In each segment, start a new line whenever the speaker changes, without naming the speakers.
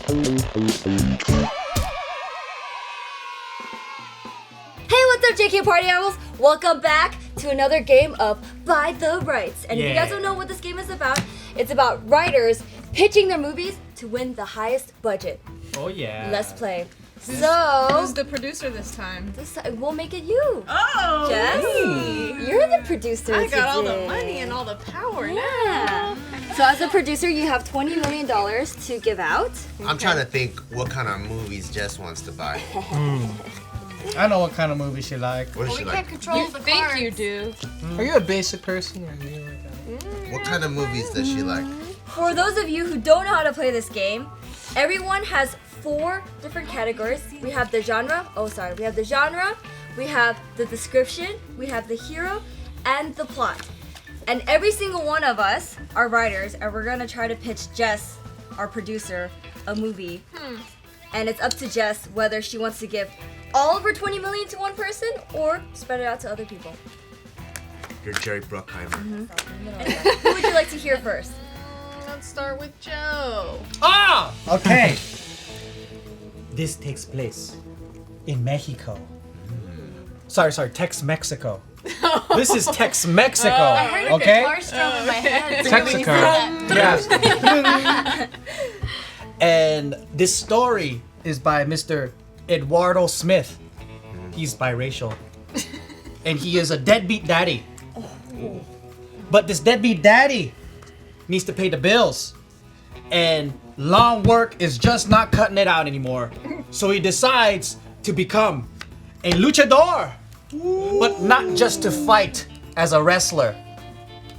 What's up, JK Party Animals? Welcome back to another game of By the Rights. And if you guys don't know what this game is about, it's about writers pitching their movies to win the highest budget.
Oh yeah.
Let's play.
Who's the producer this time?
We'll make it you.
Oh!
Jess, you're the producer
I got all
today.
the money and all the power now.
Yeah. So as a producer, you have $20 million to give out.
I'm trying to think what kind of movies Jess wants to buy.
I know what kind of movie she like.
What does she like?
Control
the cards. You do.
Are you a basic person or are you like that?
What kind of movies does she like?
For those of you who don't know how to play this game, everyone has 4 different categories. We have the genre. We have the genre. We have the description. We have the hero, and the plot. And every single one of us are writers, and we're gonna try to pitch Jess, our producer, a movie. And it's up to Jess whether she wants to give all of her $20 million to one person or spread it out to other people.
You're Jerry Bruckheimer.
Who would you like to hear first?
Let's start with Joe.
Ah! Okay. This takes place in Mexico. Sorry, Tex-Mexico. This is Tex-Mexico.
I heard a
okay?
guitar strum in my head.
Mexico. Yes. And this story is by Mr. Eduardo Smith. He's biracial. And he is a deadbeat daddy. But this deadbeat daddy needs to pay the bills. And long work is just not cutting it out anymore. So he decides to become a luchador. But not just to fight as a wrestler.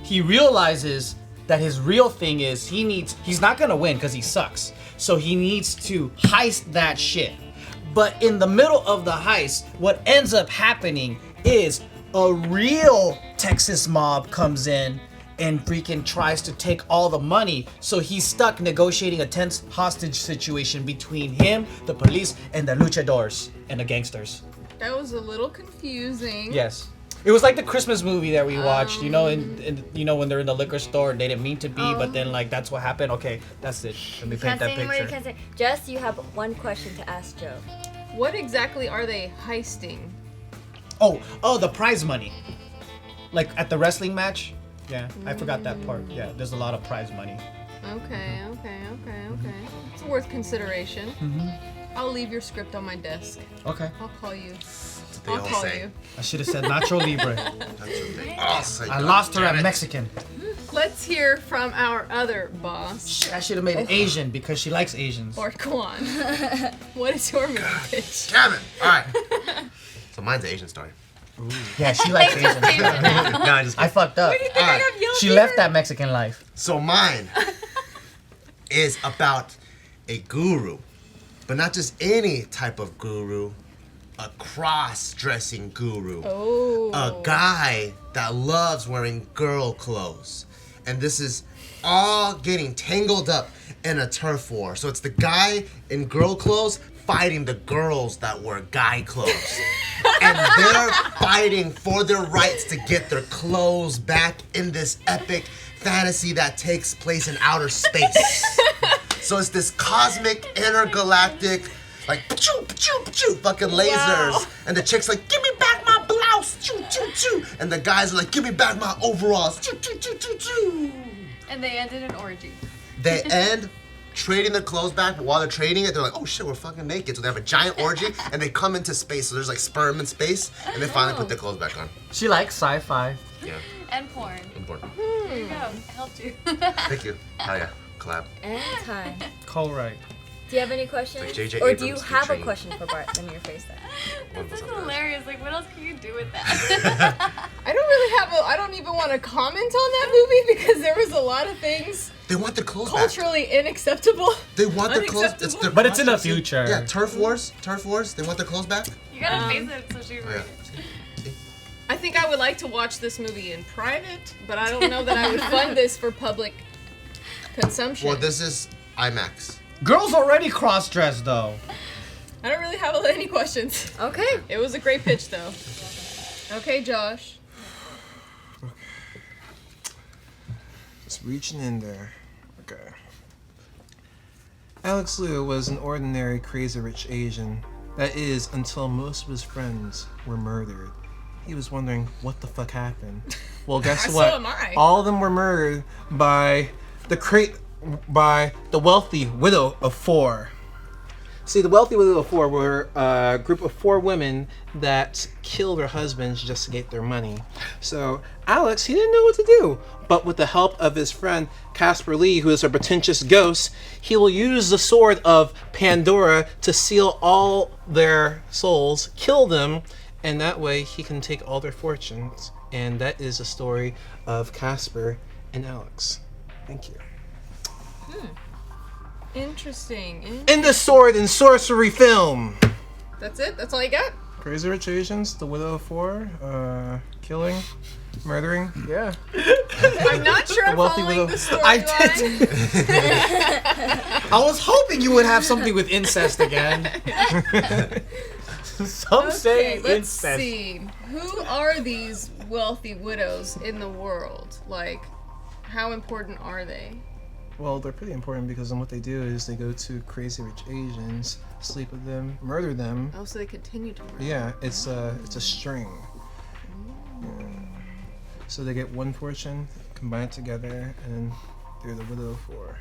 He realizes that his real thing is he's not gonna win because he sucks. So he needs to heist that shit. But in the middle of the heist, what ends up happening is a real Texas mob comes in and freaking tries to take all the money. So he's stuck negotiating a tense hostage situation between him, the police, and the luchadors and the gangsters.
That was a little confusing.
Yes. It was like the Christmas movie that we watched, you know, in when they're in the liquor store and they didn't mean to be, but then like that's what happened. Okay, that's it. Let me paint that picture.
Jess, you have one question to ask Joe.
What exactly are they heisting?
Oh, the prize money. Like at the wrestling match? Yeah, I forgot that part. Yeah, there's a lot of prize money.
Okay. It's worth consideration. I'll leave your script on my desk.
Okay.
I'll call you.
They
I'll
all
call
say.
you.
I should have said Nacho Libre.
That's what they all say.
I lost her
Damn
at
it.
Mexican.
Let's hear from our other boss,
I should have made it Asian because she likes Asians.
Bart. What is your movie pitch?
Damn it! All right. So mine's an Asian story.
Yeah, she likes Asians.
No, I just
I fucked up.
Think I have yellow
She
fever?
left that Mexican life.
So mine is about a guru, but not just any type of guru, a cross-dressing guru.
Oh.
A guy that loves wearing girl clothes. And this is all getting tangled up in a turf war. So it's the guy in girl clothes fighting the girls that wear guy clothes. And they're fighting for their rights to get their clothes back in this epic fantasy that takes place in outer space. So it's this cosmic, intergalactic, like, choo, choo, choo, fucking lasers.
Wow.
And the chick's like, give me back my blouse, choo, choo, choo. And the guys are like, give me back my overalls, choo, choo, choo, choo, choo.
And they ended an orgy.
They end trading their clothes back, but while they're trading it, they're like, oh shit, we're fucking naked. So they have a giant orgy, and they come into space, so there's like sperm in space, and they finally put their clothes back on.
She likes sci-fi.
Yeah,
And porn.
important.
There you go. I helped you.
Thank you. Hell yeah, collab.
Anytime.
Co-write.
Do you have any questions?
Like J.J.
Or do you
Abrams
have a
featuring-
question for Bart? Let me rephrase that.
This is hilarious. Like, what else can you do with that?
I don't even want to comment on that movie because there was a lot of things
They want their clothes
culturally unacceptable.
back. They want their clothes. It's their
But it's in the
process.
future.
Yeah, turf wars. They want their clothes back.
You gotta face it, so she
Oh, yeah.
I think I would like to watch this movie in private, but I don't know that I would fund this for public consumption.
Well, this is IMAX.
Girls already cross-dressed though.
I don't really have any questions.
Okay.
It was a great pitch, though. Okay, Josh.
Just reaching in there. Okay. Alex Liu was an ordinary crazy rich Asian. That is, until most of his friends were murdered. He was wondering what the fuck happened. Well, guess what?
So am I.
All of them were murdered by by the wealthy widow of 4. See, the wealthy widow of 4 were a group of 4 women that killed their husbands just to get their money. So Alex, he didn't know what to do. But with the help of his friend Casper Lee, who is a pretentious ghost, he will use the sword of Pandora to seal all their souls, kill them, and that way he can take all their fortunes. And that is the story of Casper and Alex. Thank you.
Interesting.
In the sword and sorcery film.
That's it? That's all you got?
Crazy Rich Asians, The Widow of 4, killing, murdering, yeah.
I'm not sure I'm
wealthy
following
widow.
the storyline.
I was hoping you would have something with incest again. Some say
let's
incest.
see. Who are these wealthy widows in the world? Like, how important are they?
Well, they're pretty important because then what they do is they go to Crazy Rich Asians, sleep with them, murder them.
Oh, so they continue to murder.
Yeah, it's a string. Yeah. So they get one fortune, combine it together, and they're the widow of 4.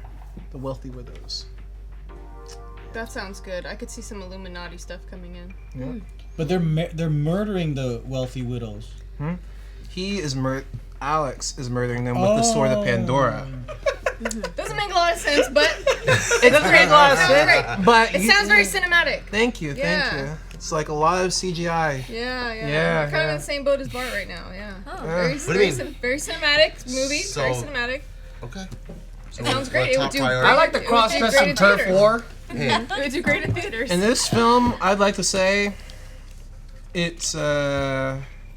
The wealthy widows.
That sounds good. I could see some Illuminati stuff coming in.
Yeah.
But they're murdering the wealthy widows.
He is Alex is murdering them with the sword of Pandora.
Doesn't make a lot of sense, but
It doesn't make a lot of sense, but
it sounds very cinematic.
Thank you.
Yeah.
It's like a lot of CGI.
Yeah.
Yeah,
We're kind of
yeah.
in the same boat as Bart right now. Yeah.
Yeah.
What do you mean?
Very cinematic movie.
So-
Very cinematic.
Okay. So
It sounds
what
great. It would
top
do
priority?
I like the
It would do
cross-dress
great
and
in
turf
theaters.
war.
Hey,
It would do great in theaters.
In this film, I'd like to say it's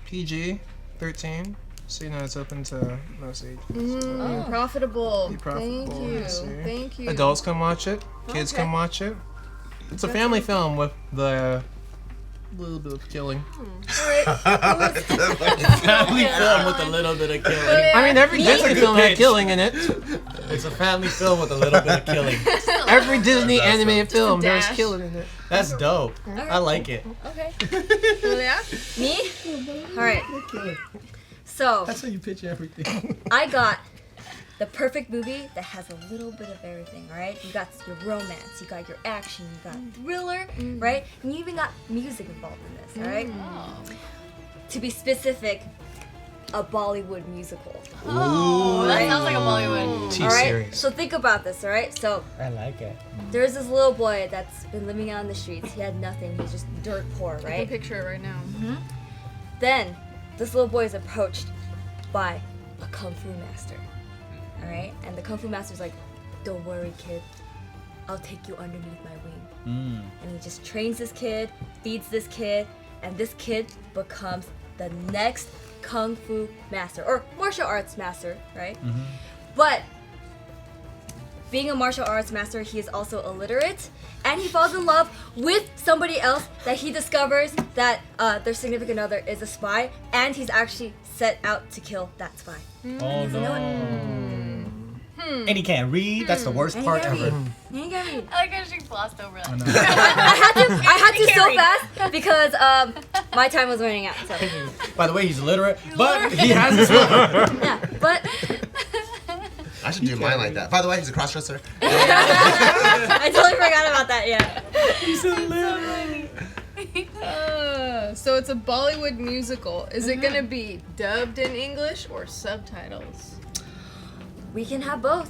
PG-13. So you know it's open to most ages.
Profitable.
Be profitable,
Thank you.
yes, sir.
Thank you.
Adults can watch it. Kids
Okay.
can watch it. It's a family film with the little bit of killing.
Family film with a little bit of killing.
I mean, every Disney
good
film had
pitch.
killing in it.
It's a family film with a little bit of killing.
Every Disney animated film, there's
dash.
killing in it.
That's dope. I like it.
Okay.
Julia?
Me? Alright. So,
That's how you pitch everything.
I got the perfect movie that has a little bit of everything, alright? You got your romance, you got your action, you got thriller, right? And you even got music involved in this, alright? To be specific, a Bollywood musical.
Oh, that sounds like a Bollywood.
Alright?
T-series.
So think about this, alright? So
I like it.
there's this little boy that's been living out in the streets. He had nothing, he's just dirt poor,
I can
right?
picture it right now.
Then this little boy is approached by a kung fu master. Alright? And the kung fu master's like, don't worry, kid. I'll take you underneath my wing. And he just trains this kid, feeds this kid, and this kid becomes the next kung fu master or martial arts master, right? But being a martial arts master, he is also illiterate, and he falls in love with somebody else that he discovers that their significant other is a spy, and he's actually set out to kill that spy.
Oh no. And he can't read. That's the worst
And
part
he can't
ever.
read. And he can't read.
I like how she glossed over that.
I had to so fast because my time was running out. So
By the way, he's illiterate, but he has his mind.
yeah, but
I should do mine like that. By the way, he's a crossdresser.
I totally forgot about that. Yeah.
So it's a Bollywood musical. Is it gonna be dubbed in English or subtitles?
We can have both.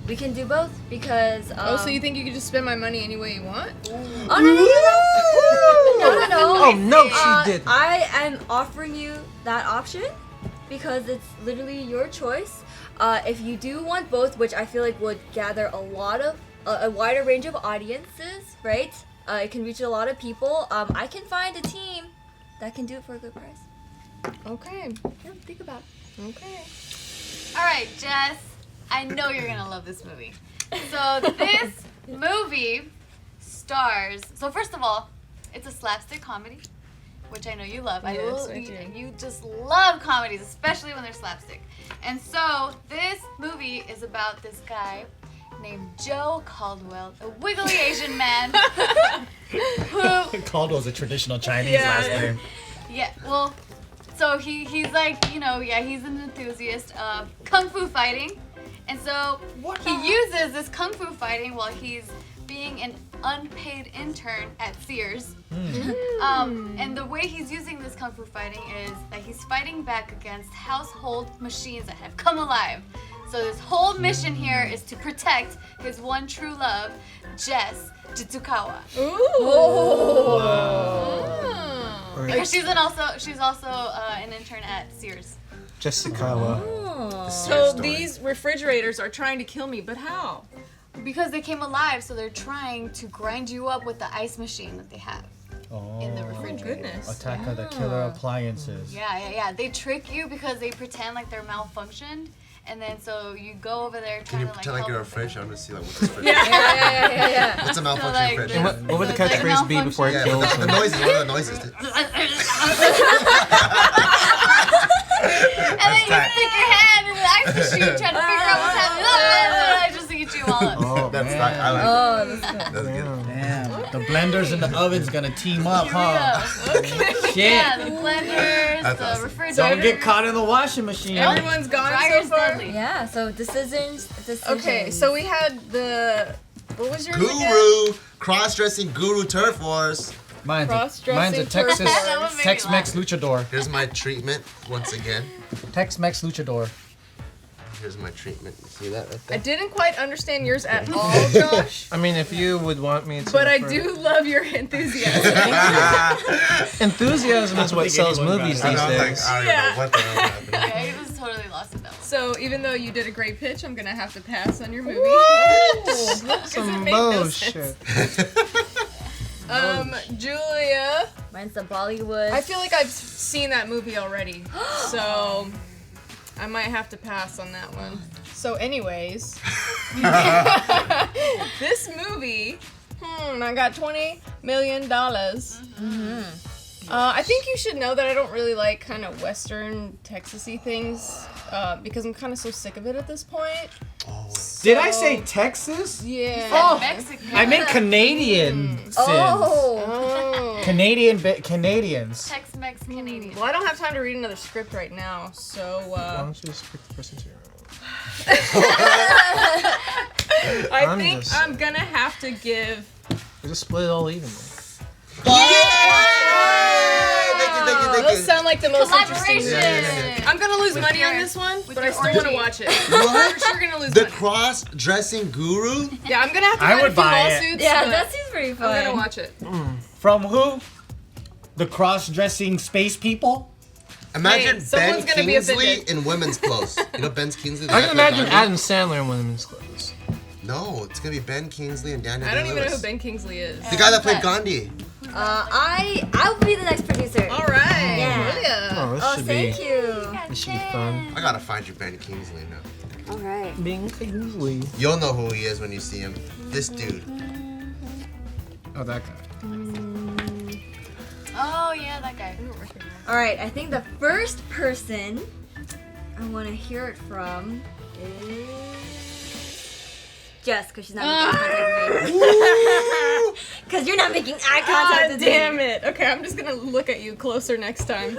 We can do both because.
So you think you could just spend my money any way you want?
Oh no!
Oh no, she didn't.
I am offering you that option because it's literally your choice. If you do want both, which I feel like would gather a wider range of audiences, right? It can reach a lot of people. I can find a team that can do it for a good price.
Okay.
Yeah, think about it.
Okay.
All right, Jess, I know you're gonna love this movie. So this movie stars. So first of all, it's a slapstick comedy, which I know you love.
Yes, I
you,
do.
you just love comedies, especially when they're slapstick. And so this movie is about this guy named Joe Caldwell, a wiggly Asian man who
Caldwell's a traditional Chinese last name.
yeah, well, so he's like, he's an enthusiast of kung fu fighting. And so he uses this kung fu fighting while he's being an unpaid intern at Sears. And the way he's using this kung fu fighting is that he's fighting back against household machines that have come alive. So his whole mission here is to protect his one true love, Jess Jitsukawa. Because she's also an intern at Sears.
Jessica.
So these refrigerators are trying to kill me, but how?
Because they came alive, so they're trying to grind you up with the ice machine that they have in the refrigerator.
Goodness.
Attack of the Killer Appliances.
Yeah. They trick you because they pretend like they're malfunctioned, and then so you go over there
Can
trying
you
to
pretend like
help
you're a
them.
fridge? I want to see like what's this fridge.
Yeah.
What's a malfunctioning
like,
fridge?
the-
What would the
So, like,
catchphrase be before it
Yeah,
kills
the
him?
noises. What are the noises? Dude?
And then you stick your hand in the ice machine trying to figure out what's happening. I just eat you all up.
Oh,
That's
man.
not. I like
Oh, that's good.
that. That's good.
Damn. The blenders and the oven's gonna team up, huh? Shit.
Yeah, the blenders,
That's
the
awesome.
refrigerator.
Don't get caught in the washing machine.
Everyone's gone
Dryer's
so far.
deadly.
Yeah, so decisions.
Okay, so we had the. What was yours again?
Guru, cross-dressing guru turf wars.
Mine's
Cross-dressing
a Texas
turf
That would make me
Tex-Mex
laugh.
luchador.
Here's my treatment once again.
Tex-Mex luchador.
Here's my treatment. You see that right
I
there?
didn't quite understand yours at all, Josh.
I mean, if you would want me to.
But I
refer-
do love your enthusiasm.
Enthusiasm is what
think
sells
anyone
movies
got
these
I know,
days.
I don't
Yeah.
know what the hell happened.
Yeah, he was totally lost in that one.
So even though you did a great pitch, I'm gonna have to pass on your movie.
Some
made no
bullshit.
Julia,
Mine's the Bollywood.
I feel like I've seen that movie already, so I might have to pass on that one. So, anyways, this movie, I got $20 million. I think you should know that I don't really like kind of Western, Texas-y things because I'm kind of so sick of it at this point.
Did I say Texas?
Yeah.
Oh,
Mexican.
I meant Canadian sins.
Oh.
Canadians.
Tex-Mex Canadian.
Well, I don't have time to read another script right now, so
Why don't you just pick the person to your own?
I
I'm
think
just-
I'm gonna have to give.
We just split it all evenly.
Thank
Those
you.
sound like the most interesting.
Collaboration.
I'm gonna lose money on
your-
this one,
with
but I
your
still want to
orgy.
watch it.
What?
For sure gonna lose
The
money.
cross-dressing guru?
Yeah, I'm gonna have to
I
find a
would
few
buy it.
lawsuits.
Yeah,
but
that seems pretty
I'm
fun.
gonna watch it.
From who? The cross-dressing space people?
Imagine
Hey, someone's
Ben
gonna be
Kingsley
offended.
in women's clothes. You know Ben Kingsley? the
I
guy
can
from
imagine
Gandhi?
Adam Sandler in women's clothes.
No, it's gonna be Ben Kingsley and Daniel
I don't even know
Day-Lewis.
who Ben Kingsley is.
The guy that played Gandhi.
I will be the next producer.
All right.
Yeah.
Julia.
Oh, this
Oh,
should
thank
be.
you.
This should be fun.
I gotta find you Ben Kingsley now.
All right.
Being Kingsley.
You'll know who he is when you see him. This dude.
Oh, that guy.
Oh yeah, that guy.
All right. I think the first person I want to hear it from is Jess, because she's not making eye contact with me. Because you're not making eye contact
Ah,
with
damn
me.
it. Okay, I'm just gonna look at you closer next time.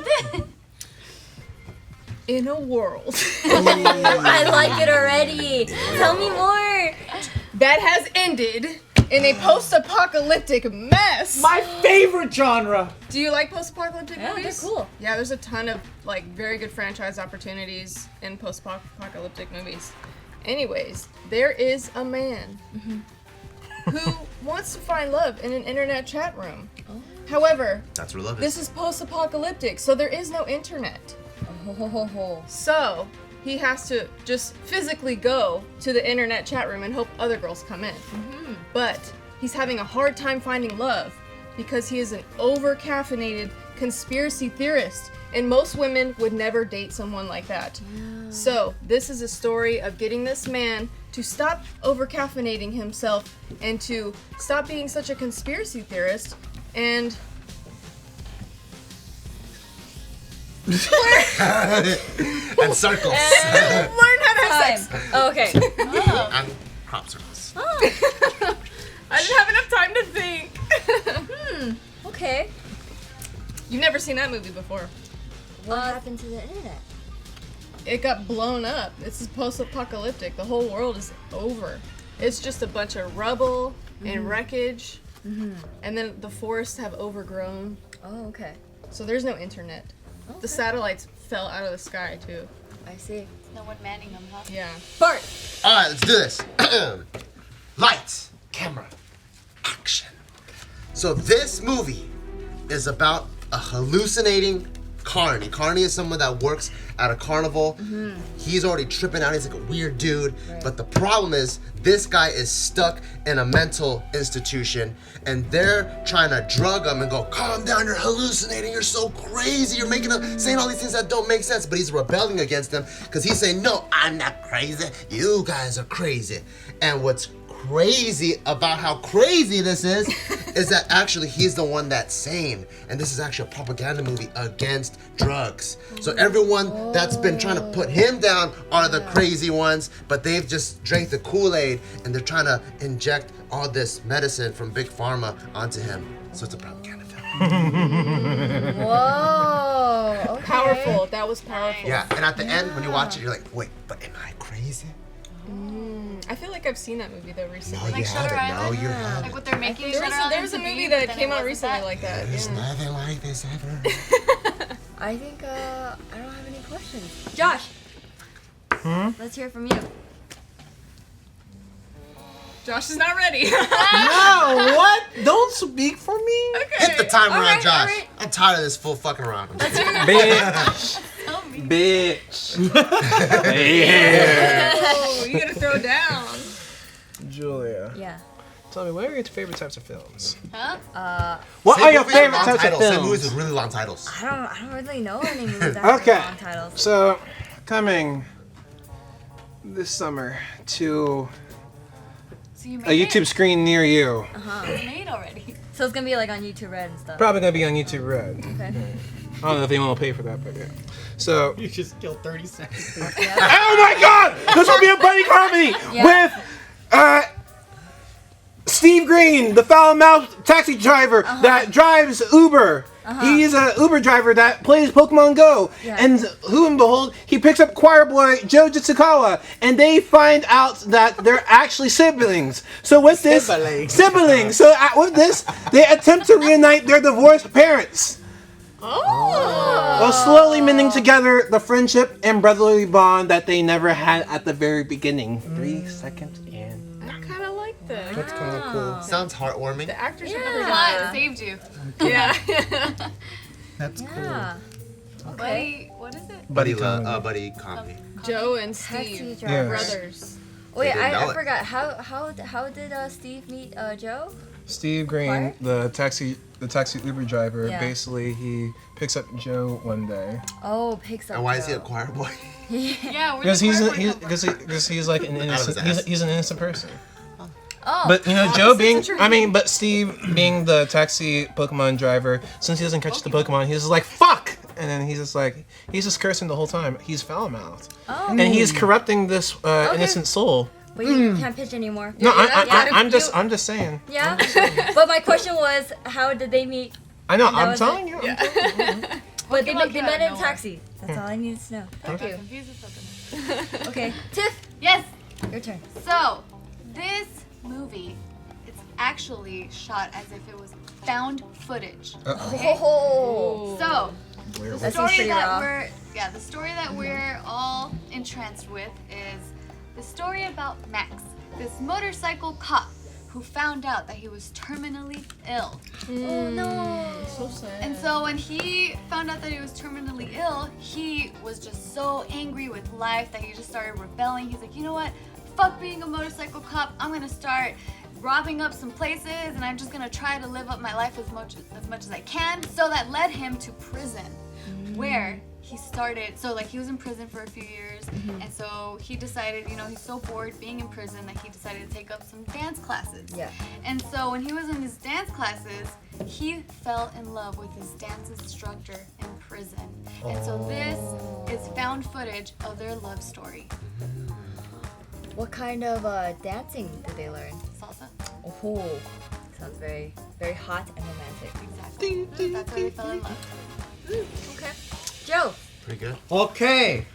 In a world
I like it already. Tell me more.
that has ended in a post-apocalyptic mess.
My favorite genre.
Do you like post-apocalyptic
Yeah, they're
movies?
cool.
Yeah, there's a ton of like very good franchise opportunities in post-apocalyptic movies. Anyways, there is a man who wants to find love in an internet chat room. However,
That's where love
this
is.
is post-apocalyptic, so there is no internet. So he has to just physically go to the internet chat room and hope other girls come in. But he's having a hard time finding love because he is an over-caffeinated conspiracy theorist, and most women would never date someone like that. So this is a story of getting this man to stop over-caffeinating himself and to stop being such a conspiracy theorist and
And circles.
learn how to have sex.
Time. Oh, okay.
I'm crop circles.
I didn't have enough time to think.
Okay.
You've never seen that movie before.
What happened to the internet?
It got blown up. This is post-apocalyptic. The whole world is over. It's just a bunch of rubble and wreckage. And then the forests have overgrown.
Oh, okay.
So there's no internet. The satellites fell out of the sky too.
I see.
No one manning them, huh?
Yeah.
Bart.
All right, let's do this. Lights, camera, action. So this movie is about a hallucinating carny. Carny is someone that works at a carnival. He's already tripping out. He's like a weird dude.
Right.
But the problem is, this guy is stuck in a mental institution, and they're trying to drug him and go, calm down, you're hallucinating, you're so crazy, you're saying all these things that don't make sense. But he's rebelling against them because he's saying, no, I'm not crazy. You guys are crazy. And what's crazy about how crazy this is that actually he's the one that's sane, and this is actually a propaganda movie against drugs. So everyone that's been trying to put him down are the crazy ones, but they've just drank the Kool-Aid and they're trying to inject all this medicine from Big Pharma onto him. So it's a propaganda film.
Whoa. Okay.
Powerful. That was powerful.
Yeah, and at the end when you watch it, you're like, wait, but am I crazy?
I feel like I've seen that movie though recently.
No, you
Shutter
haven't. No,
Island?
you haven't.
Like what they're making
There
Shutter
was a
Island to
movie
be,
that
but then
came
it
out
wasn't
recently
that.
like that.
There's
Yeah.
nothing like this ever.
I think I don't have any questions. Josh. Let's hear from you.
Josh is not ready.
No, what? Don't speak for me.
Hit the timer on
Alright,
Josh.
alright.
I'm tired of this full fucking around.
Bitch.
Tell me.
Bitch. Yeah.
Oh, you gotta throw down.
Julia,
Yeah.
tell me, what are your favorite types of films?
Huh?
What
Say
are your
movies with
favorite
long
types of
titles. Say movies
films?
with really long titles.
I don't really know any movies that have
Okay.
long titles.
So, coming this summer to
So you
a
made
YouTube
it?
screen near you.
It's made already.
So it's gonna be like on YouTube Red and stuff.
Probably gonna be on YouTube Red.
Okay.
I don't know if anyone will pay for that, but yeah. So,
You just killed 30 seconds.
oh my God! This will be a buddy comedy
Yeah.
with Steve Green, the foul-mouthed taxi driver that drives Uber. He's an Uber driver that plays Pokemon Go.
Yeah.
And who and behold, he picks up choir boy Joe Jitsukawa, and they find out that they're actually siblings. So with this, siblings. So with this, they attempt to reunite their divorced parents, while slowly mending together the friendship and brotherly bond that they never had at the very beginning. 3 seconds in.
I kind of like that.
That's kind of cool.
Sounds heartwarming.
The actors have never
It
done
saved you.
that. Yeah.
That's cool.
Yeah. Okay.
Buddy, what is it?
Buddy comedy.
Buddy comedy.
Joe and
Taxi
Steve,
driver.
brothers.
Wait,
didn't know
I
it.
forgot. How did Steve meet Joe?
Steve Green,
Choir?
the taxi Uber driver,
Yeah.
basically he picks up Joe one day
Oh, picks up.
And why is he a
Joe.
choir boy?
Yeah, we're
because
the
he's
choir boy couple.
because he's like an
Out of his
innocent
ass.
he's an innocent person.
Oh.
But you know, Joe being
century.
but Steve being the taxi Pokemon driver, since he doesn't catch the Pokemon, he's just like fuck, and then he's just cursing the whole time. He's foul mouthed,
Oh.
and he's corrupting this innocent soul.
But you can't pitch anymore.
No,
Yeah,
I'm just saying.
Yeah. But my question was, how did they meet?
I know.
That
I'm
was
telling
it.
you.
But they
Pokemon
met
came out
in
of
a taxi. That's all I needed to know. Thank you.
Confused with something.
Okay, Tiff,
Yes.
your turn.
So, this movie, it's actually shot as if it was found footage. Okay?
Oh.
So,
Where-
the
That seems
story
pretty
that
raw.
the story that we're all entranced with is the story about Max, this motorcycle cop who found out that he was terminally ill.
Oh no.
So sad.
And so when he found out that he was terminally ill, he was just so angry with life that he just started rebelling. He's like, you know what? Fuck being a motorcycle cop. I'm gonna start robbing up some places, and I'm just gonna try to live up my life as much as I can. So that led him to prison, where he started. So like he was in prison for a few years, and so he decided, you know, he's so bored being in prison that he decided to take up some dance classes.
Yeah.
And so when he was in his dance classes, he fell in love with his dance instructor in prison. And so this is found footage of their love story.
What kind of dancing did they learn?
Salsa.
Oh, sounds very, very hot and romantic.
Exactly. That's why they fell in love.
Okay. Joe.
Pretty good.
Okay.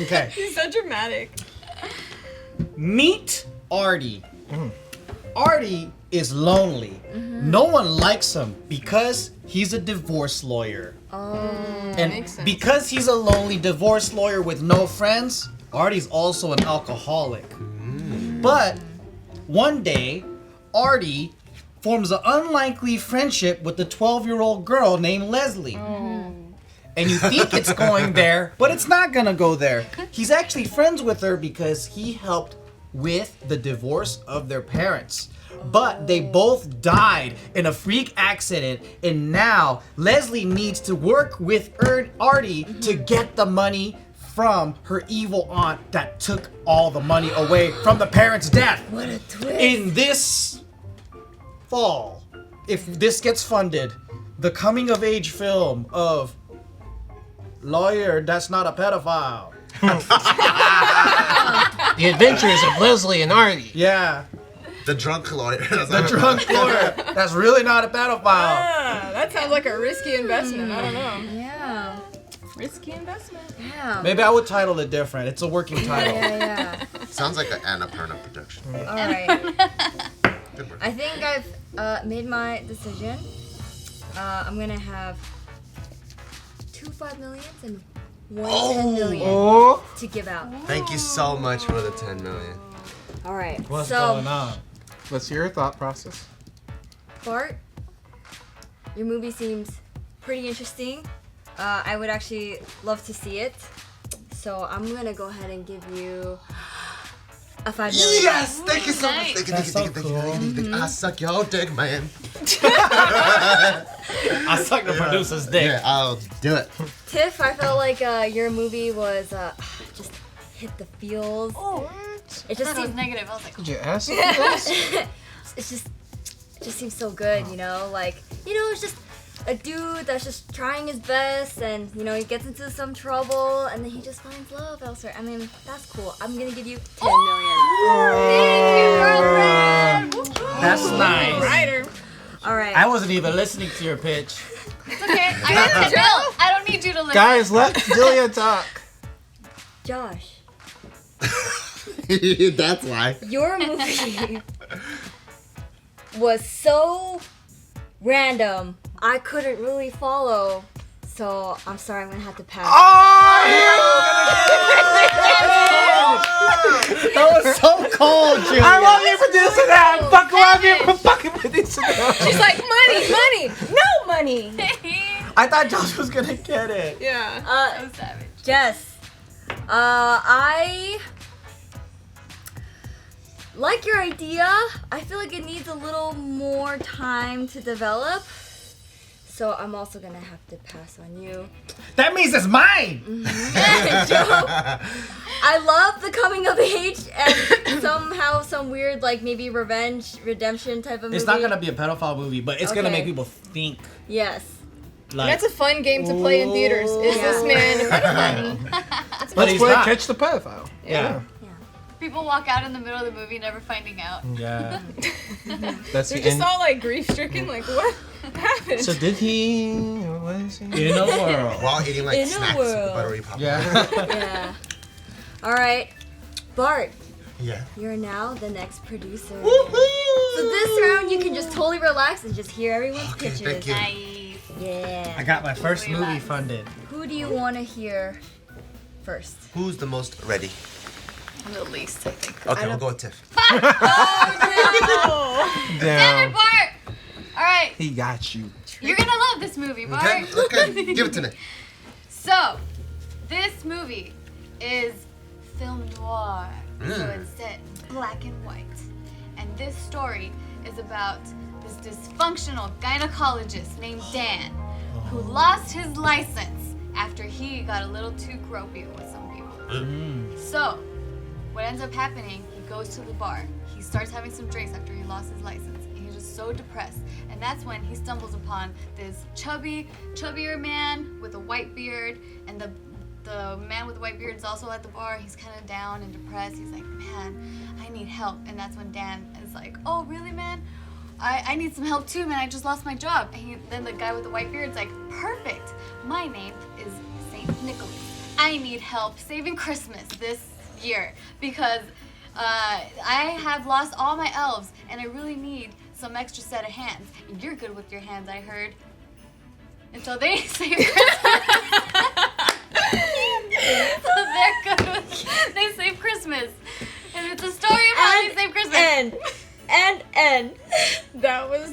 Okay.
He's so dramatic.
Meet Artie. Artie is lonely. No one likes him because he's a divorce lawyer. And
makes sense.
because he's a lonely divorce lawyer with no friends, Artie's also an alcoholic. But one day, Artie forms an unlikely friendship with a 12-year-old girl named Leslie. And you think it's going there, but it's not gonna go there. He's actually friends with her because he helped with the divorce of their parents. But they both died in a freak accident, and now Leslie needs to work with Artie to get the money from her evil aunt that took all the money away from the parents' death.
What a twist.
In this fall, if this gets funded, the coming of age film of Lawyer That's Not a Pedophile.
The Adventures of Leslie and Artie.
Yeah,
The drunk lawyer.
the drunk lawyer that's really not a pedophile.
That sounds like a risky investment. I don't know.
Yeah.
Risky investment.
Yeah.
Maybe I would title it different. It's a working title.
Yeah.
Sounds like an Annapurna production.
All right.
Good work.
I think I've made my decision. I'm gonna have 2 5 millions and 1 10 million
Oh.
to give out.
Thank you so much for the 10 million.
All right.
What's
so,
going on?
What's your thought process?
Bart, your movie seems pretty interesting. I would actually love to see it. So I'm gonna go ahead and give you a 5 million.
Yes! Thank you so much.
Nice.
Thank you,
That's
thank you,
so
thank you, thank you, thank you. I suck your dick, man.
I suck the producer's dick.
Yeah, I'll do it.
Tiff, I felt like your movie was just hit the feels. It
I
just
thought it was
seemed,
negative. I was like,
Did you ask?
it just seems so good, you know? Like, it's just a dude that's just trying his best, and he gets into some trouble, and then he just finds love elsewhere. I mean, that's cool. I'm gonna give you 10 million.
That's nice.
Writer.
All right.
I wasn't even listening to your pitch.
it's okay. I got the drill. I don't need you to listen.
Guys, let Delia talk.
Josh,
That's why.
your movie was so random, I couldn't really follow. So I'm sorry, I'm gonna have to pass.
That was so cold, Julia.
I love you producing that. I fucking love you for fucking producing that.
She's like, money, no money.
I thought Josh was gonna get it.
Yeah.
So savage.
Jess, I like your idea. I feel like it needs a little more time to develop. So I'm also gonna have to pass on you.
That means it's mine.
I love the coming of age and somehow some weird like maybe revenge, redemption type of movie.
It's not gonna be a pedophile movie, but it's gonna
Okay.
make people think.
Yes.
Like,
That's a fun game to play in theaters. Is this man a pedophile?
but
Let's
he's
play
not.
Catch the Pedophile.
Yeah.
People walk out in the middle of the movie never finding out.
Yeah.
That's
They're
the
just
end.
all like grief stricken. Like, what happened?
So did he? What is he?
In a world.
While eating like
In a
snacks,
world.
buttery popcorn.
Yeah.
Yeah. All right, Bart,
Yeah.
you're now the next producer. So this round you can just totally relax and just hear everyone's
Okay,
pitches.
thank you.
Nice.
Yeah.
I got my first movie
Relax.
funded.
Who do you want to hear first?
Who's the most ready?
I'm the least, I think.
Okay, we'll go with Tiff.
Damn it,
Down.
Bart! Alright,
He got you.
you're gonna love this movie, Bart.
Okay, okay, give it to me.
So, this movie is film noir. So it's set black and white. And this story is about this dysfunctional gynecologist named Dan who lost his license after he got a little too gropey with some people. So, what ends up happening, he goes to the bar. He starts having some drinks after he lost his license. And he's just so depressed. And that's when he stumbles upon this chubbier man with a white beard, and the man with the white beard is also at the bar. He's kind of down and depressed. He's like, man, I need help. And that's when Dan is like, oh, really, man? I need some help too, man. I just lost my job. And then the guy with the white beard's like, perfect. My name is Saint Nicholas. I need help saving Christmas this year because I have lost all my elves and I really need some extra set of hands. You're good with your hands, I heard. And so they save Christmas. So they're good with, they save Christmas. And it's a story of how they save Christmas.
And
That was
so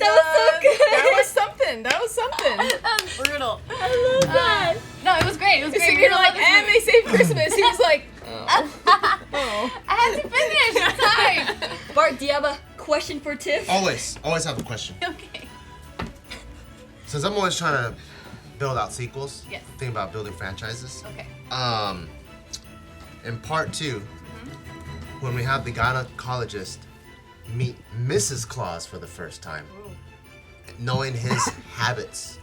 good.
That was something. That was something.
That was brutal.
I love that.
No, it was great. It was
So
great.
you're like, and they saved Christmas. He was like, oh.
I had to finish. Sorry.
Bart, do you have a question for Tiff?
Always have a question.
Okay.
Since I'm always trying to build out sequels,
Yes.
think about building franchises.
Okay.
In part 2, when we have the gynecologist meet Mrs. Claus for the first time, knowing his habits,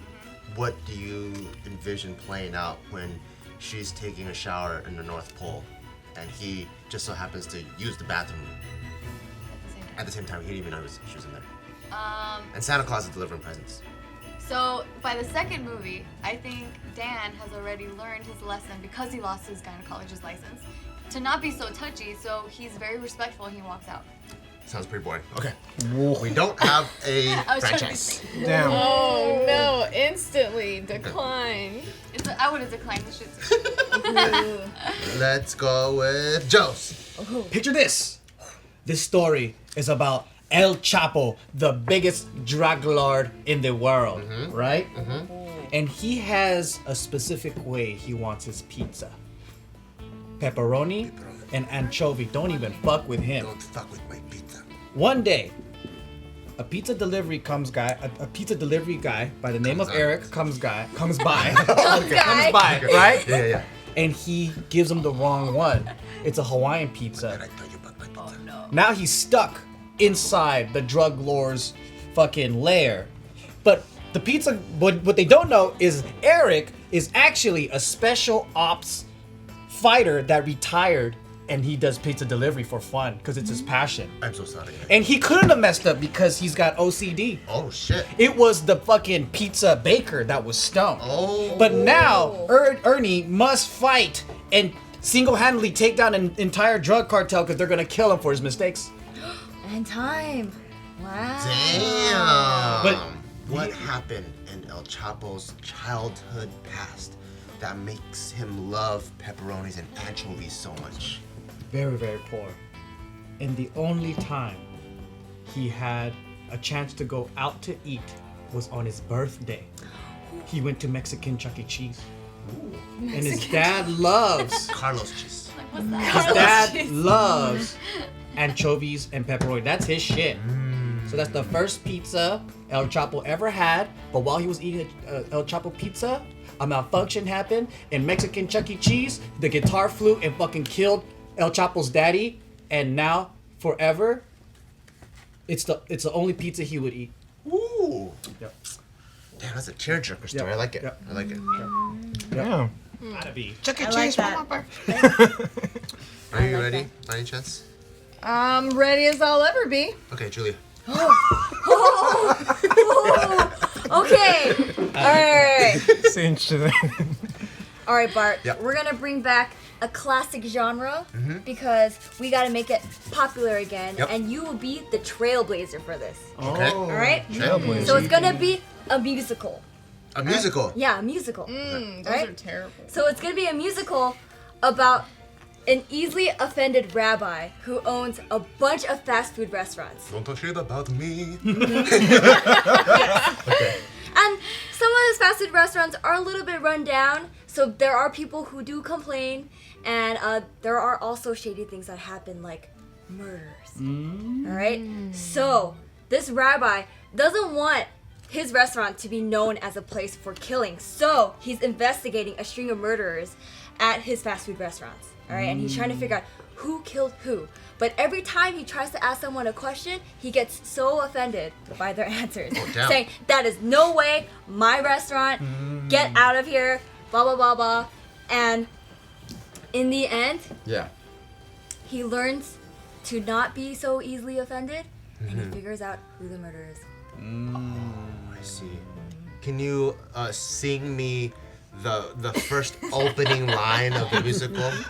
what do you envision playing out when she's taking a shower in the North Pole and he just so happens to use the bathroom at the same time? He didn't even know she was in there. And Santa Claus is delivering presents.
So by the second movie, I think Dan has already learned his lesson because he lost his gynecologist license to not be so touchy. So he's very respectful and he walks out.
Sounds pretty boring. Okay. We don't have a
I was trying to be
franchise.
Damn.
Oh no! Instantly declined.
I would have declined the shit too.
Let's go with Joe's.
Picture this. This story is about El Chapo, the biggest drug lord in the world, right? And he has a specific way he wants his pizza. Pepperoni and anchovy. Don't even fuck with him.
Don't fuck with my pizza.
One day, a pizza delivery guy by the name of Eric comes by, right?
Yeah.
And he gives him the wrong one. It's a Hawaiian pizza.
Did I tell you about my pizza?
Now he's stuck inside the drug lord's fucking lair. But the pizza, what they don't know is Eric is actually a special ops fighter that retired, and he does pizza delivery for fun because it's his passion.
I'm so sorry.
And he couldn't have messed up because he's got OCD.
Oh shit.
It was the fucking pizza baker that was stoned.
Oh.
But now Ernie must fight and single-handedly take down an entire drug cartel because they're gonna kill him for his mistakes.
And time. Wow.
Damn.
But
what happened in El Chapo's childhood past that makes him love pepperonis and anchovies so much?
Very, very poor. And the only time he had a chance to go out to eat was on his birthday. He went to Mexican Chuck E. Cheese. And his dad loves,
Carlos cheese.
What's that?
his dad loves anchovies and pepperoni. That's his shit. So that's the first pizza El Chapo ever had. But while he was eating El Chapo pizza, a malfunction happened in Mexican Chuck E. Cheese. The guitar flew and fucking killed El Chapo's daddy. And now, forever, it's the only pizza he would eat.
Ooh.
Yep.
Damn, that's a tearjerker story.
Yep.
I like it.
Yep.
I like it.
Yeah.
Gotta be.
Chuck E.
I like
Cheese.
that.
Are you ready? By any chance?
Ready as I'll ever be.
Okay, Julia.
Okay. Alright.
Cinch to the-
Alright, Bart.
Yep.
We're gonna bring back a classic genre because we gotta make it popular again.
Yep.
And you will be the trailblazer for this.
Okay.
Alright?
Trailblazer.
So it's gonna be a musical.
A musical.
Yeah, a musical.
Those
Right?
are terrible.
So it's gonna be a musical about an easily offended rabbi who owns a bunch of fast food restaurants.
Don't talk shit about me.
And some of those fast food restaurants are a little bit run down, so there are people who do complain, and there are also shady things that happen, like murders. Alright? So, this rabbi doesn't want his restaurant to be known as a place for killing, so he's investigating a string of murderers at his fast food restaurants. All right, and he's trying to figure out who killed who. But every time he tries to ask someone a question, he gets so offended by their answers, saying, "That is no way my restaurant. Get out of here." Blah blah blah blah. And in the end, he learns to not be so easily offended, and he figures out who the murderer is.
I see. Can you sing me the first opening line of the musical?
Oh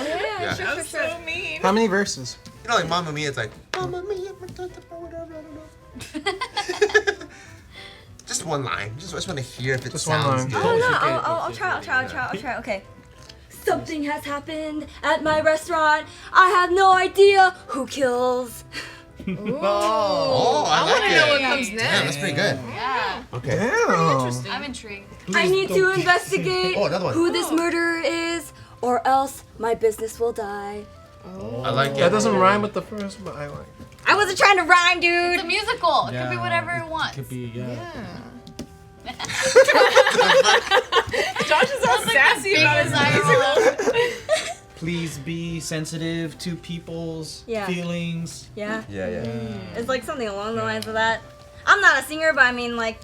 yeah, sure.
That's so mean.
How many verses?
You know, like Mamma Mia, it's like Mamma Mia, whatever, I don't know. Just one line. Just want to hear if it
Just one
sounds
line.
good.
Oh no, I'll try. Okay. Something has happened at my restaurant. I have no idea who kills.
Oh, I
I
like
want to know what
it.
comes
Damn,
next.
that's pretty good.
Yeah.
Okay.
Damn.
I'm intrigued.
I need to investigate
Oh, another one.
who this murderer is, or else my business will die.
I like it.
That doesn't rhyme with the first, but I like it.
I wasn't trying to rhyme,
It's a
dude.
musical. It could be whatever it wants.
Could be,
Josh is all sassy about his musical.
Please be sensitive to people's feelings.
Yeah.
Yeah.
It's like something along the lines of that. I'm not a singer, but I mean, like,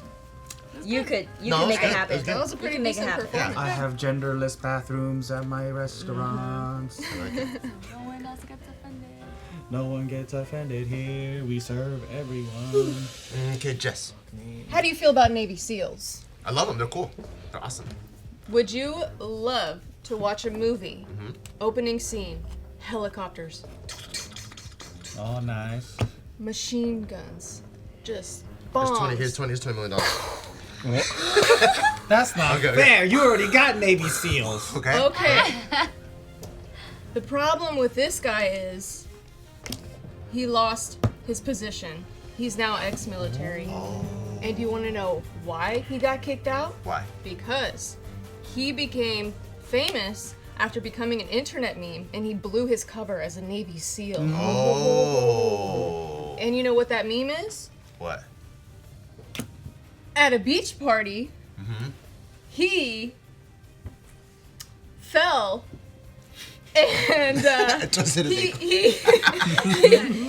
you could make it happen.
That was a pretty
You can make it
decent
happen.
performance.
I have genderless bathrooms at my restaurants.
No one else gets offended.
No one gets offended here. We serve everyone.
Okay, Jess.
How do you feel about Navy SEALs?
I love them. They're cool. They're awesome.
Would you love to watch a movie, opening scene, helicopters,
Oh, nice.
machine guns, just
Here's
bombs?
Here's $20 million.
That's not
Okay, okay.
fair. You already got Navy SEALs.
Okay.
Okay. The problem with this guy is he lost his position. He's now ex-military. And do you want to know why he got kicked out?
Why?
Because he became famous after becoming an internet meme, and he blew his cover as a Navy SEAL.
Oh.
And you know what that meme is?
What?
At a beach party, he fell and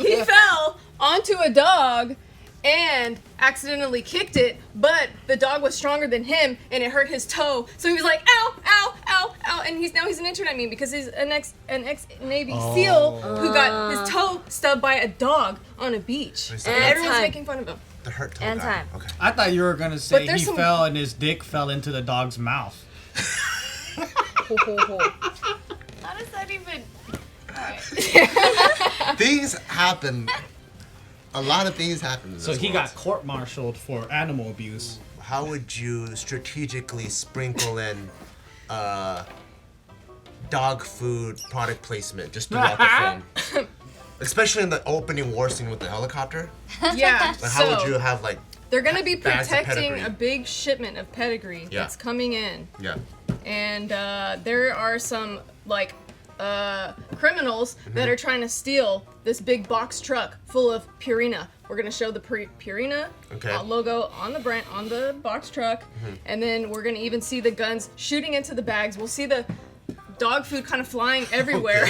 he fell onto a dog and accidentally kicked it, but the dog was stronger than him and it hurt his toe. So he was like, ow, ow, ow, ow, and he's an internet meme because he's an ex Navy SEAL who got his toe stubbed by a dog on a beach. And everyone's
time.
making fun of him.
The hurt toe
And
guy.
time.
Okay.
I thought you were gonna say
But there's
he
some-
fell and his dick fell into the dog's mouth.
Ho, ho, ho.
How does that even? Alright.
Things happen. A lot of things happen in this
So he
world.
got court-martialed for animal abuse.
How would you strategically sprinkle in dog food product placement just throughout the film? Especially in the opening war scene with the helicopter.
Yeah,
Like, how would
so
you have like?
they're gonna be
bags of
protecting
pedigree?
a big shipment of pedigree
Yeah.
that's coming in.
Yeah.
And there are some like criminals that are trying to steal this big box truck full of Purina. We're gonna show the Purina logo on the brand on the box truck, and then we're gonna even see the guns shooting into the bags. We'll see the dog food kind of flying everywhere.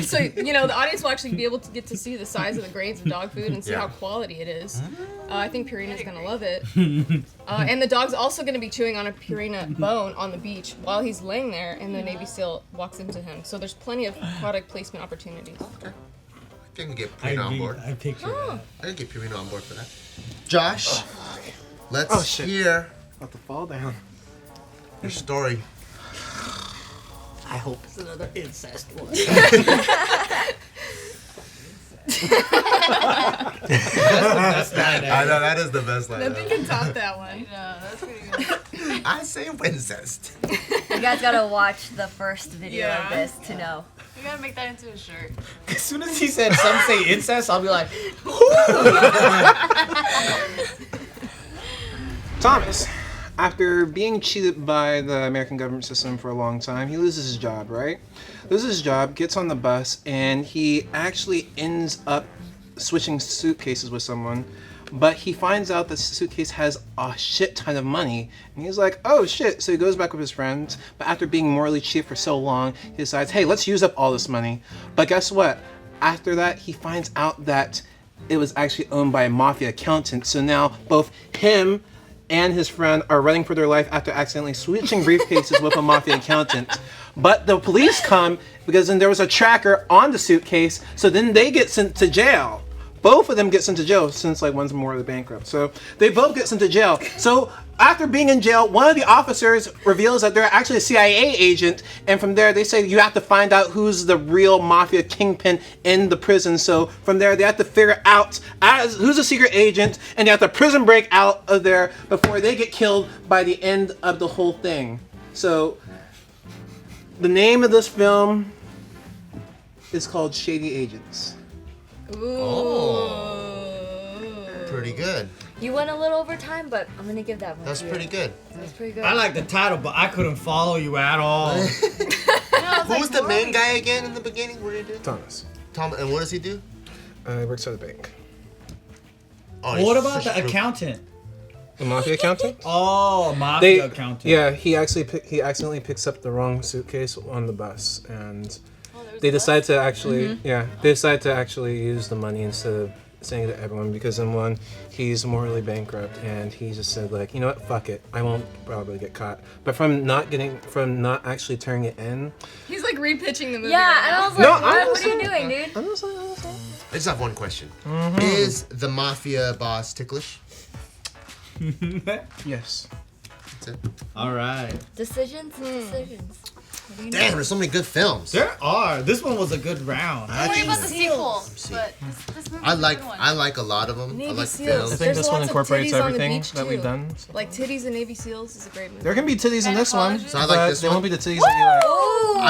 So you know the audience will actually be able to get to see the size of the grains of dog food and see how quality it is. I think Purina's gonna love it. And the dog's also gonna be chewing on a Purina bone on the beach while he's laying there, and the Navy SEAL walks into him. So there's plenty of product placement opportunities.
I can get Purina on board.
I picture that.
I can get Purina on board for that. Josh, let's
Oh, shit.
hear
About to fall down.
your story.
I hope it's another incest one.
I know that is the best line.
Nothing can top that one.
No, that's pretty good.
I say incest.
You guys gotta watch the first video
Yeah.
of this to know.
We gotta make that into a shirt.
As soon as he said some say incest, I'll be like,
Thomas, after being cheated by the American government system for a long time, he loses his job, right? Loses his job, gets on the bus, and he actually ends up switching suitcases with someone but he finds out that the suitcase has a shit ton of money, and he's like, oh shit. So he goes back with his friends, but after being morally cheap for so long, he decides, hey, let's use up all this money. But guess what? After that, he finds out that it was actually owned by a mafia accountant. So now both him and his friend are running for their life after accidentally switching briefcases with a mafia accountant. But the police come because then there was a tracker on the suitcase, so then they get sent to jail. Both of them get sent to jail since like one's morally bankrupt. So they both get sent to jail. So after being in jail, one of the officers reveals that they're actually a CIA agent, and from there they say you have to find out who's the real mafia kingpin in the prison. So from there they have to figure out who's a secret agent, and they have to prison break out of there before they get killed by the end of the whole thing. So the name of this film is called Shady Agents.
Pretty good.
You went a little over time, but I'm gonna give that one.
That's
to you.
pretty good.
That's pretty good.
I like the title, but I couldn't follow you at all.
Who's the main guy again in the beginning? What did he do?
Thomas.
Tom, and what does he do?
He works at a bank.
Oh,
What
he's
about
such
the
a-
accountant?
The mafia accountant?
Oh, mafia accountant.
Yeah, he accidentally picks up the wrong suitcase on the bus, and they decide to actually, they decide to actually use the money instead of saying it to everyone, because in one, he's morally bankrupt, and he just said like, you know what, fuck it, I won't probably get caught. But from not actually turning it in.
He's like repitching the movie.
Yeah,
right
and
now.
I was like, what are you doing, dude?
I just have one question. Is the mafia boss ticklish?
Yes.
That's it.
All right.
Decisions and decisions. What do you
Damn,
know?
there's so many good films.
There are. This one was a good round.
Don't worry about the sequel,
see.
but this movie's
I
a
like
good one.
I like a lot of them. I
Navy
like
Seals.
I
films.
think
There's
this one
lots of
incorporates
titties on the
everything
beach,
that we've
too.
done.
Like Titties and Navy Seals is a great movie.
There can be titties in this one,
So
I like
but
this
they
one.
won't be the titties that you like.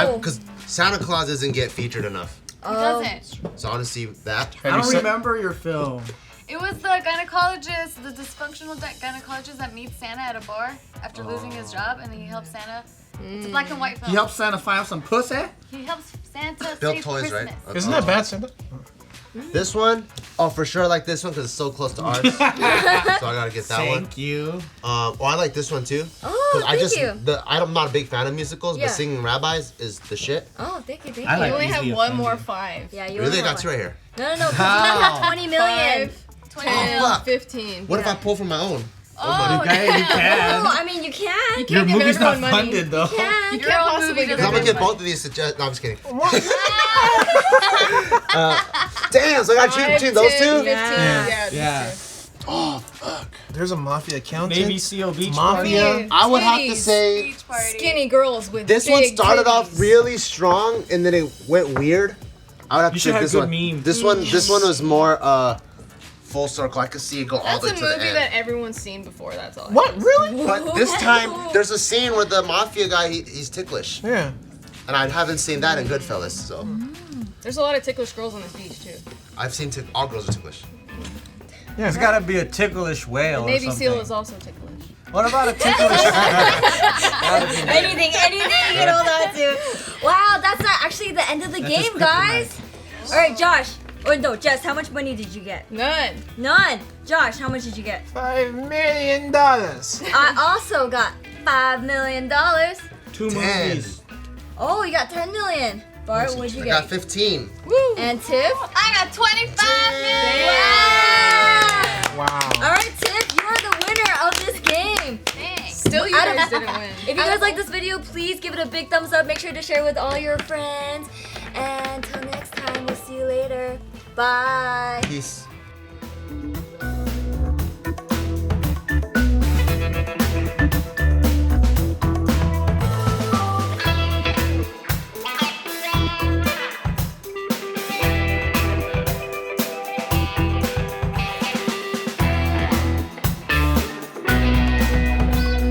Oh.
Because Santa Claus doesn't get featured enough.
It doesn't.
So I want to see that.
I don't remember your film.
It was the gynecologist, the dysfunctional gynecologist that meets Santa at a bar after losing his job, and he helps Santa. It's a black and white film.
He helped Santa find some pussy?
He helps Santa
Built
save
toys,
Christmas.
right?
Isn't that bad, Santa?
This one, oh, for sure I like this one because it's so close to ours. So I gotta get that one.
Thank you.
Oh, I like this one too.
Oh, thank you.
I'm not a big fan of musicals,
Yeah.
but Singing Rabbis is the shit.
Oh, thank you, thank
I
you.
like
You only
Easily
have one
Offended.
more 5.
Yeah, you
Really? I
only
got
want
two right here.
No, because you have 20 million.
5,
20
10,
mil.
fuck.
15.
What if I pull from my own?
Oh,
Okay, you
Oh,
can.
I mean, you can.
You
Your
can't give
movie's not
everyone money.
funded though.
You
Can.
can't possibly give
Because I'm gonna
everyone
get
money.
both of these suggestions. No, I'm just kidding. Damn, so I gotta choose
5,
between those
10,
two?
15.
Yeah.
Yeah.
those
Oh, fuck.
There's a mafia accountant.
Navy SEAL Beach
Mafia.
Party.
two.
I would have to
Titties.
say
Beach party.
Skinny girls with
this
big
one started off
titties.
really strong and then it went weird. I would have to
You
say
should have
this
good
one.
memes.
This one was more full circle. I could see it go all
That's
the way
a
to the
movie
end.
that everyone's seen before, that's all.
What? Really?
But this time, there's a scene where the mafia guy, he's ticklish.
Yeah.
And I haven't seen that in Goodfellas, so.
There's a lot of ticklish girls on this beach, too.
I've seen all girls are ticklish.
There's gotta be a ticklish whale or
Navy
something.
SEAL is also ticklish.
What about a ticklish?
Anything, you know that too. Wow, that's not actually the end of the
That's just
game, guys. All right, Josh. Or no, Jess, how much money did you get?
None.
None. Josh, how much did you get?
$5 million.
I also got $5 million.
2
10.
movies.
Oh, you got 10 million. Bart, what'd you
I
get?
got 15.
Woo!
And Tiff?
I got 25 million.
Yeah.
Wow.
All right, Tiff, you are the winner of this game.
Thanks.
Still, you
Out of-
guys didn't win.
If you guys like this video, please give it a big thumbs up. Make sure to share with all your friends. And until next time, we'll see you later. Bye.
Peace.